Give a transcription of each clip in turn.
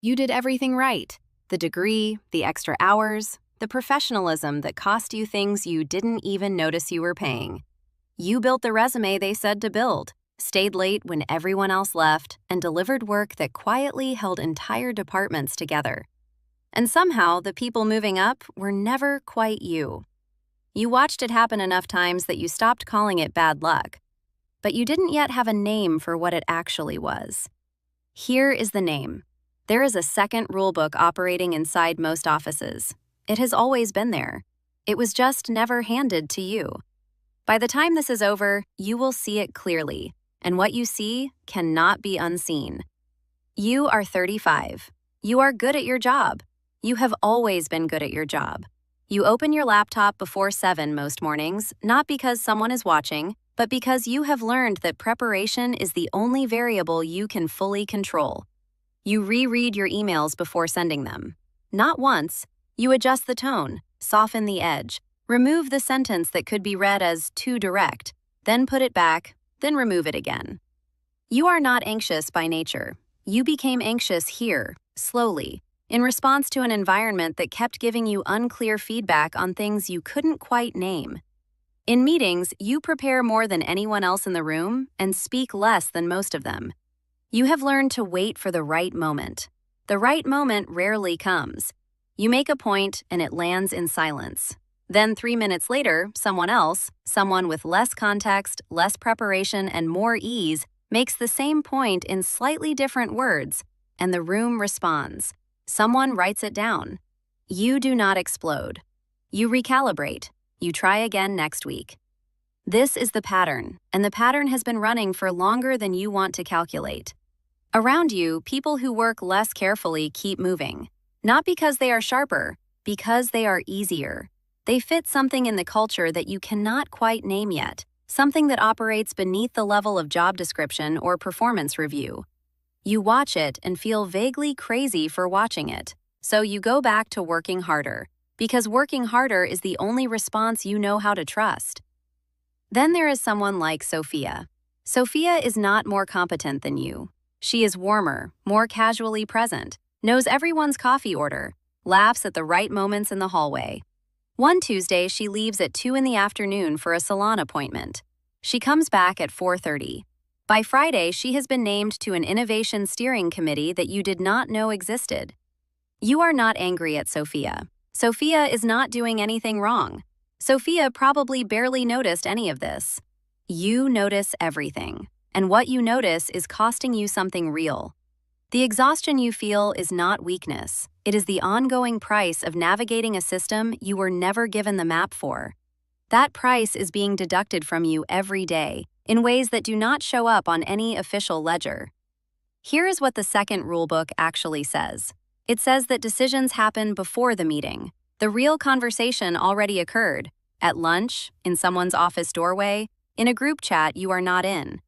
You did everything right. The degree, the extra hours, the professionalism that cost you things you didn't even notice you were paying. You built the resume they said to build, stayed late when everyone else left, and delivered work that quietly held entire departments together. And somehow, the people moving up were never quite you. You watched it happen enough times that you stopped calling it bad luck. But you didn't yet have a name for what it actually was. Here is the name. There is a second rulebook operating inside most offices. It has always been there. It was just never handed to you. By the time this is over, you will see it clearly, and what you see cannot be unseen. You are 35. You are good at your job. You have always been good at your job. You open your laptop before 7 most mornings, not because someone is watching, but because you have learned that preparation is the only variable you can fully control. You reread your emails before sending them. Not once. You adjust the tone, soften the edge, remove the sentence that could be read as too direct, then put it back, then remove it again. You are not anxious by nature. You became anxious here, slowly, in response to an environment that kept giving you unclear feedback on things you couldn't quite name. In meetings, you prepare more than anyone else in the room and speak less than most of them. You have learned to wait for the right moment. The right moment rarely comes. You make a point and it lands in silence. Then 3 minutes later, someone else, someone with less context, less preparation, and more ease, makes the same point in slightly different words, and the room responds. Someone writes it down. You do not explode. You recalibrate. You try again next week. This is the pattern, and the pattern has been running for longer than you want to calculate. Around you, people who work less carefully keep moving. Not because they are sharper, because they are easier. They fit something in the culture that you cannot quite name yet, something that operates beneath the level of job description or performance review. You watch it and feel vaguely crazy for watching it, so you go back to working harder, because working harder is the only response you know how to trust. Then there is someone like Sophia. Sophia is not more competent than you. She is warmer, more casually present, knows everyone's coffee order, laughs at the right moments in the hallway. One Tuesday, she leaves at 2 in the afternoon for a salon appointment. She comes back at 4:30. By Friday, she has been named to an innovation steering committee that you did not know existed. You are not angry at Sophia. Sophia is not doing anything wrong. Sophia probably barely noticed any of this. You notice everything, and what you notice is costing you something real. The exhaustion you feel is not weakness. It is the ongoing price of navigating a system you were never given the map for. That price is being deducted from you every day, in ways that do not show up on any official ledger. Here is what the second rulebook actually says. It says that decisions happen before the meeting. The real conversation already occurred, at lunch, in someone's office doorway, in a group chat you are not in.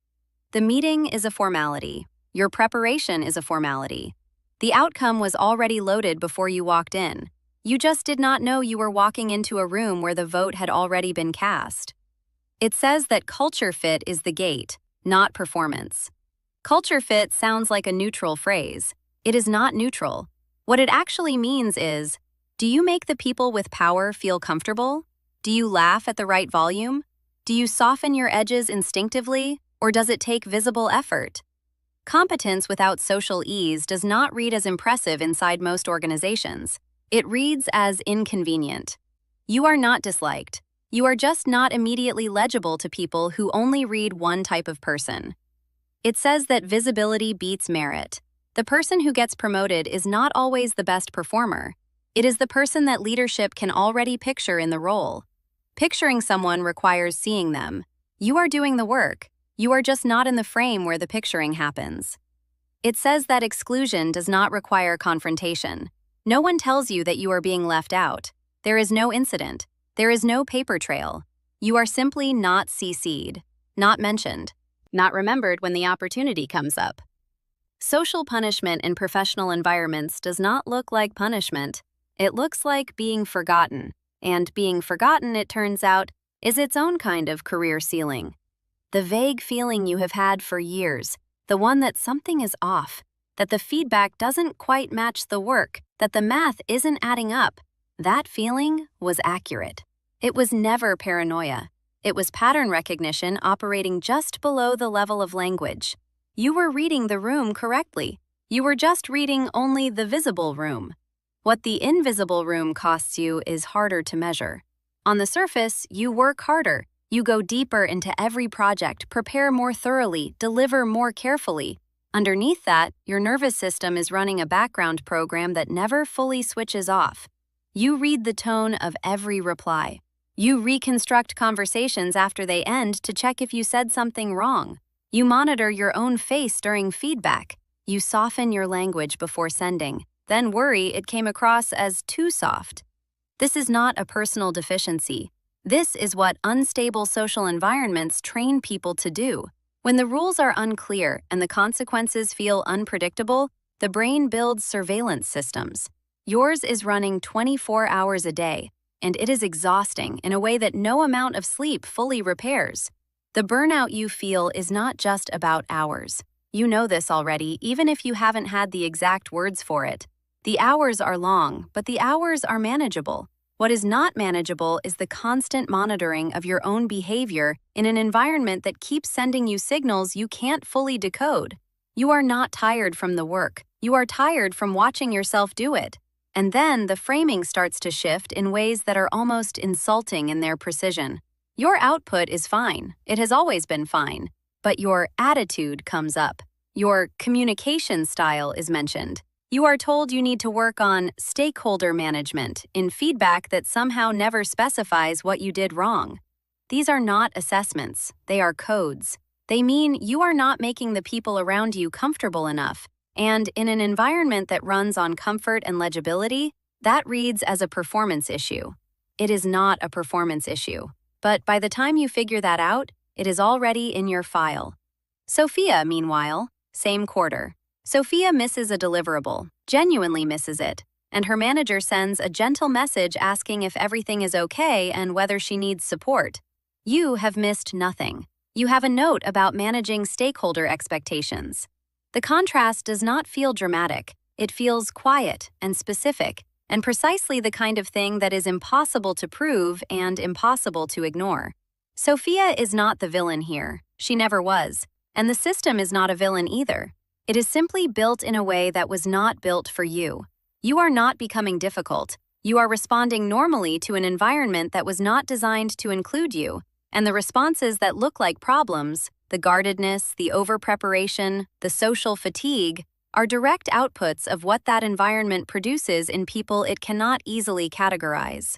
The meeting is a formality. Your preparation is a formality. The outcome was already loaded before you walked in. You just did not know you were walking into a room where the vote had already been cast. It says that culture fit is the gate, not performance. Culture fit sounds like a neutral phrase. It is not neutral. What it actually means is, do you make the people with power feel comfortable? Do you laugh at the right volume? Do you soften your edges instinctively, or does it take visible effort? Competence without social ease does not read as impressive inside most organizations. It reads as inconvenient. You are not disliked. You are just not immediately legible to people who only read one type of person. It says that visibility beats merit. The person who gets promoted is not always the best performer. It is the person that leadership can already picture in the role. Picturing someone requires seeing them. You are doing the work. You are just not in the frame where the picturing happens. It says that exclusion does not require confrontation. No one tells you that you are being left out. There is no incident. There is no paper trail. You are simply not CC'd, not mentioned, not remembered when the opportunity comes up. Social punishment in professional environments does not look like punishment. It looks like being forgotten. And being forgotten, it turns out, is its own kind of career ceiling. The vague feeling you have had for years, the one that something is off, that the feedback doesn't quite match the work, that the math isn't adding up. That feeling was accurate. It was never paranoia. It was pattern recognition operating just below the level of language. You were reading the room correctly. You were just reading only the visible room. What the invisible room costs you is harder to measure. On the surface, you work harder. You go deeper into every project, prepare more thoroughly, deliver more carefully. Underneath that, your nervous system is running a background program that never fully switches off. You read the tone of every reply. You reconstruct conversations after they end to check if you said something wrong. You monitor your own face during feedback. You soften your language before sending, then worry it came across as too soft. This is not a personal deficiency. This is what unstable social environments train people to do. When the rules are unclear and the consequences feel unpredictable, the brain builds surveillance systems. Yours is running 24 hours a day, and it is exhausting in a way that no amount of sleep fully repairs. The burnout you feel is not just about hours. You know this already, even if you haven't had the exact words for it. The hours are long, but the hours are manageable. What is not manageable is the constant monitoring of your own behavior in an environment that keeps sending you signals you can't fully decode. You are not tired from the work. You are tired from watching yourself do it. And then the framing starts to shift in ways that are almost insulting in their precision. Your output is fine. It has always been fine. But your attitude comes up. Your communication style is mentioned. You are told you need to work on stakeholder management in feedback that somehow never specifies what you did wrong. These are not assessments. They are codes. They mean you are not making the people around you comfortable enough. And in an environment that runs on comfort and legibility, that reads as a performance issue. It is not a performance issue. But by the time you figure that out, it is already in your file. Sophia, meanwhile, same quarter. Sophia misses a deliverable, genuinely misses it, and her manager sends a gentle message asking if everything is okay and whether she needs support. You have missed nothing. You have a note about managing stakeholder expectations. The contrast does not feel dramatic. It feels quiet and specific, and precisely the kind of thing that is impossible to prove and impossible to ignore. Sophia is not the villain here. She never was. And the system is not a villain either. It is simply built in a way that was not built for you. You are not becoming difficult. You are responding normally to an environment that was not designed to include you, and the responses that look like problems, the guardedness, the over-preparation, the social fatigue, are direct outputs of what that environment produces in people it cannot easily categorize.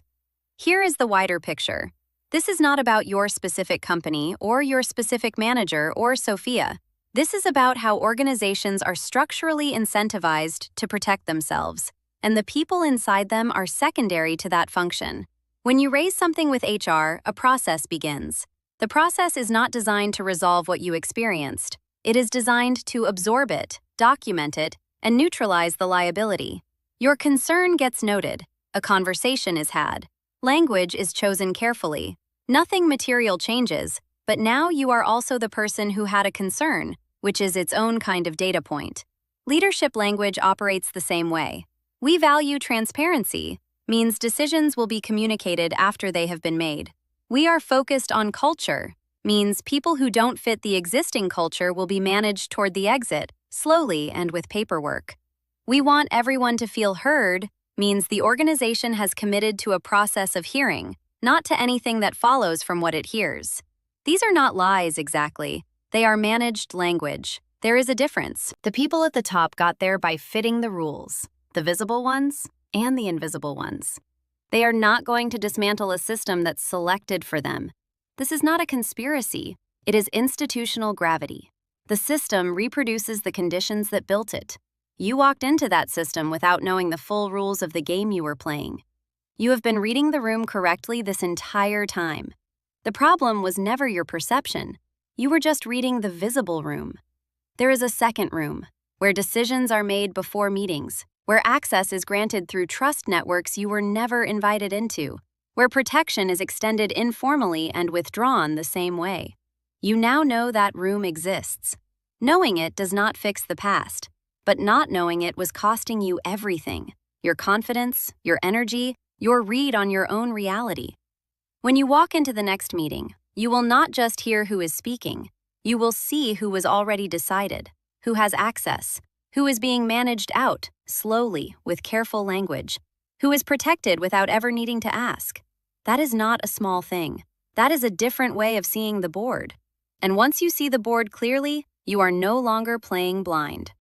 Here is the wider picture. This is not about your specific company or your specific manager or Sophia. This is about how organizations are structurally incentivized to protect themselves, and the people inside them are secondary to that function. When you raise something with HR, a process begins. The process is not designed to resolve what you experienced. It is designed to absorb it, document it, and neutralize the liability. Your concern gets noted. A conversation is had. Language is chosen carefully. Nothing material changes, but now you are also the person who had a concern, which is its own kind of data point. Leadership language operates the same way. We value transparency, means decisions will be communicated after they have been made. We are focused on culture, means people who don't fit the existing culture will be managed toward the exit, slowly and with paperwork. We want everyone to feel heard, means the organization has committed to a process of hearing, not to anything that follows from what it hears. These are not lies exactly. They are managed language. There is a difference. The people at the top got there by fitting the rules, the visible ones and the invisible ones. They are not going to dismantle a system that's selected for them. This is not a conspiracy. It is institutional gravity. The system reproduces the conditions that built it. You walked into that system without knowing the full rules of the game you were playing. You have been reading the room correctly this entire time. The problem was never your perception. You were just reading the visible room. There is a second room, where decisions are made before meetings, where access is granted through trust networks you were never invited into, where protection is extended informally and withdrawn the same way. You now know that room exists. Knowing it does not fix the past. but not knowing it was costing you everything: your confidence, your energy, your read on your own reality. When you walk into the next meeting, you will not just hear who is speaking, you will see who was already decided, who has access, who is being managed out, slowly, with careful language, who is protected without ever needing to ask. That is not a small thing. That is a different way of seeing the board. And once you see the board clearly, you are no longer playing blind.